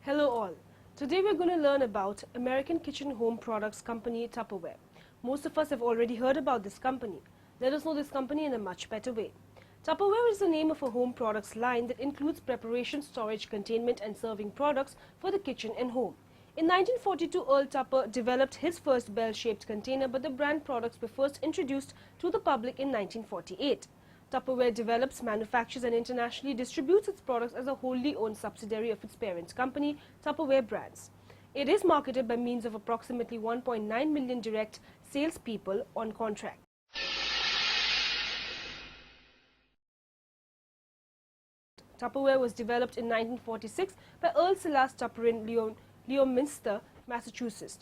Hello all. Today we're going to learn about American kitchen home products company Tupperware. Most of us have already heard about this company. Let us know this company in a much better way. Tupperware is the name of a home products line that includes preparation, storage, containment and serving products for the kitchen and home. In 1942, Earl Tupper developed his first bell-shaped container, but the brand products were first introduced to the public in 1948. Tupperware develops, manufactures and internationally distributes its products as a wholly owned subsidiary of its parent company, Tupperware Brands. It is marketed by means of approximately 1.9 million direct salespeople on contract. Tupperware was developed in 1946 by Earl Silas Tupper in Leominster, Massachusetts.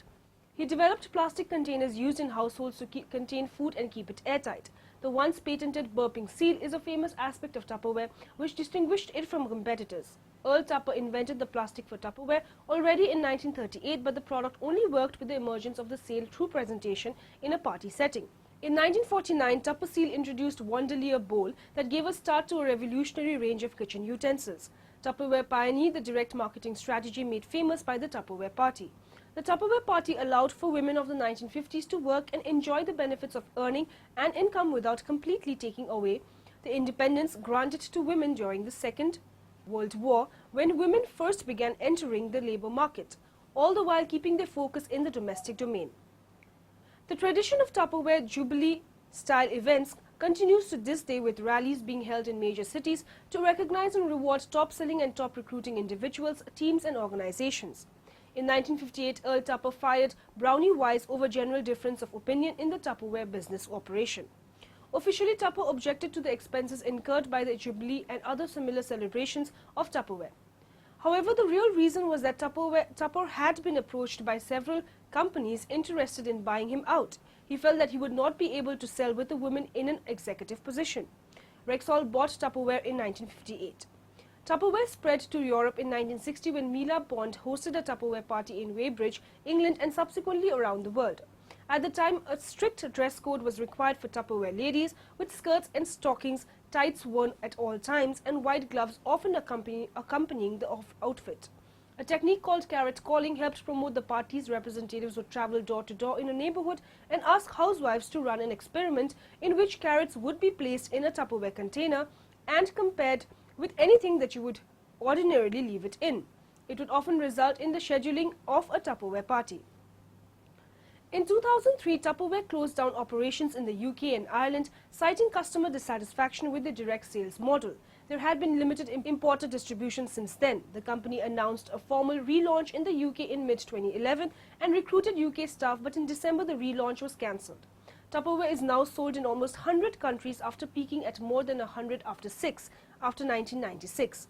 He developed plastic containers used in households to contain food and keep it airtight. The once patented burping seal is a famous aspect of Tupperware which distinguished it from competitors. Earl Tupper invented the plastic for Tupperware already in 1938, but the product only worked with the emergence of the seal through presentation in a party setting. In 1949, Tupper Seal introduced Wondelier Bowl that gave a start to a revolutionary range of kitchen utensils. Tupperware pioneered the direct marketing strategy made famous by the Tupperware Party. The Tupperware Party allowed for women of the 1950s to work and enjoy the benefits of earning an income without completely taking away the independence granted to women during the Second World War, when women first began entering the labor market, all the while keeping their focus in the domestic domain. The tradition of Tupperware Jubilee-style events continues to this day, with rallies being held in major cities to recognize and reward top-selling and top-recruiting individuals, teams and organizations. In 1958, Earl Tupper fired Brownie Wise over general difference of opinion in the Tupperware business operation. Officially, Tupper objected to the expenses incurred by the Jubilee and other similar celebrations of Tupperware. However, the real reason was that Tupper had been approached by several companies interested in buying him out. He felt that he would not be able to sell with a woman in an executive position. Rexall bought Tupperware in 1958. Tupperware spread to Europe in 1960 when Mila Bond hosted a Tupperware party in Weybridge, England and subsequently around the world. At the time, a strict dress code was required for Tupperware ladies, with skirts and stockings, tights worn at all times and white gloves often accompanying the outfit. A technique called carrot calling helped promote the party's representatives would travel door to door in a neighborhood and ask housewives to run an experiment in which carrots would be placed in a Tupperware container and compared with anything that you would ordinarily leave it in. It would often result in the scheduling of a Tupperware party. In 2003, Tupperware closed down operations in the UK and Ireland, citing customer dissatisfaction with the direct sales model. There had been limited importer distribution since then. The company announced a formal relaunch in the UK in mid-2011 and recruited UK staff, but in December the relaunch was cancelled. Tupperware is now sold in almost 100 countries after peaking at more than 100 after 1996.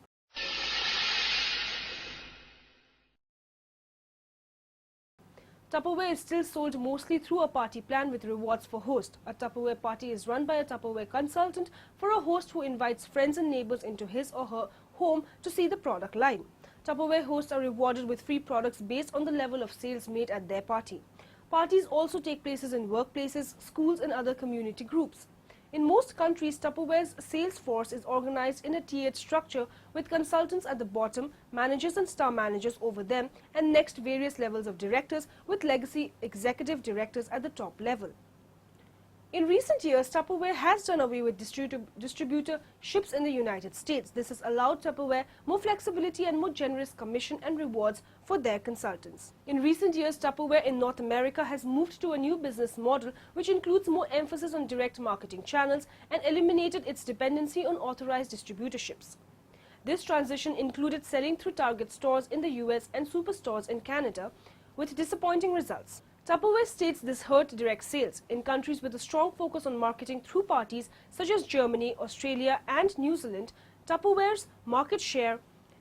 Tupperware is still sold mostly through a party plan with rewards for host. A Tupperware party is run by a Tupperware consultant for a host who invites friends and neighbors into his or her home to see the product line. Tupperware hosts are rewarded with free products based on the level of sales made at their party. Parties also take places in workplaces, schools and other community groups. In most countries, Tupperware's sales force is organized in a tiered structure with consultants at the bottom, managers and star managers over them, and next various levels of directors with legacy executive directors at the top level. In recent years, Tupperware has done away with distributorships in the United States. This has allowed Tupperware more flexibility and more generous commission and rewards for their consultants. In recent years, Tupperware in North America has moved to a new business model which includes more emphasis on direct marketing channels and eliminated its dependency on authorized distributorships. This transition included selling through Target stores in the US and superstores in Canada, with disappointing results. Tupperware states this hurt direct sales. In countries with a strong focus on marketing through parties such as Germany, Australia and New Zealand, Tupperware's market share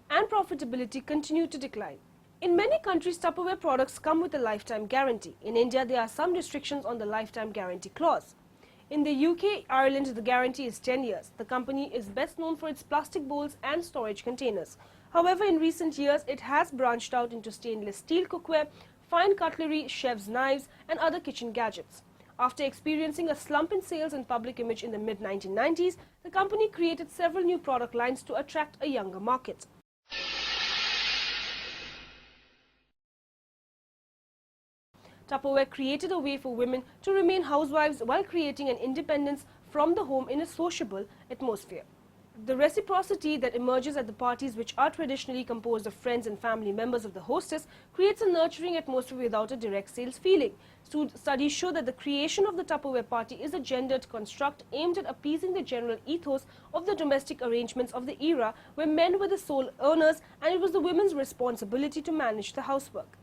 and profitability continue to decline. In many countries, Tupperware products come with a lifetime guarantee. In India, there are some restrictions on the lifetime guarantee clause. In the UK, Ireland, the guarantee is 10 years. The company is best known for its plastic bowls and storage containers. However, in recent years, it has branched out into stainless steel cookware, fine cutlery, chef's knives and other kitchen gadgets. After experiencing a slump in sales and public image in the mid-1990s, the company created several new product lines to attract a younger market. Tupperware created a way for women to remain housewives while creating an independence from the home in a sociable atmosphere. The reciprocity that emerges at the parties, which are traditionally composed of friends and family members of the hostess, creates a nurturing atmosphere without a direct sales feeling. Studies show that the creation of the Tupperware party is a gendered construct aimed at appeasing the general ethos of the domestic arrangements of the era, where men were the sole earners and it was the women's responsibility to manage the housework.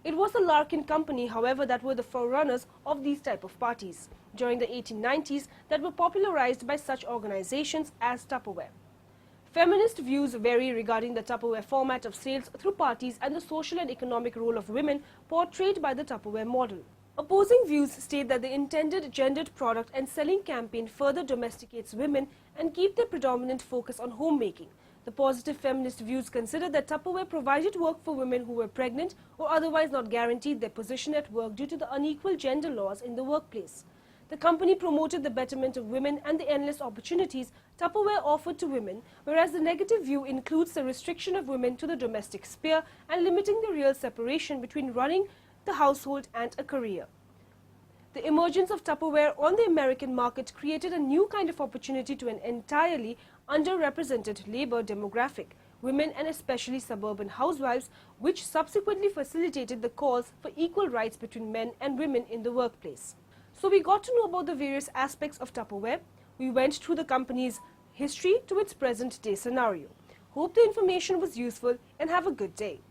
It was the Larkin Company, however, that were the forerunners of these type of parties during the 1890s that were popularized by such organizations as Tupperware. Feminist views vary regarding the Tupperware format of sales through parties and the social and economic role of women portrayed by the Tupperware model. Opposing views state that the intended gendered product and selling campaign further domesticates women and keep their predominant focus on homemaking. The positive feminist views consider that Tupperware provided work for women who were pregnant or otherwise not guaranteed their position at work due to the unequal gender laws in the workplace. The company promoted the betterment of women and the endless opportunities Tupperware offered to women, whereas the negative view includes the restriction of women to the domestic sphere and limiting the real separation between running the household and a career. The emergence of Tupperware on the American market created a new kind of opportunity to an entirely underrepresented labor demographic, women and especially suburban housewives, which subsequently facilitated the calls for equal rights between men and women in the workplace. So we got to know about the various aspects of Tupperware. We went through the company's history to its present day scenario. Hope the information was useful and have a good day.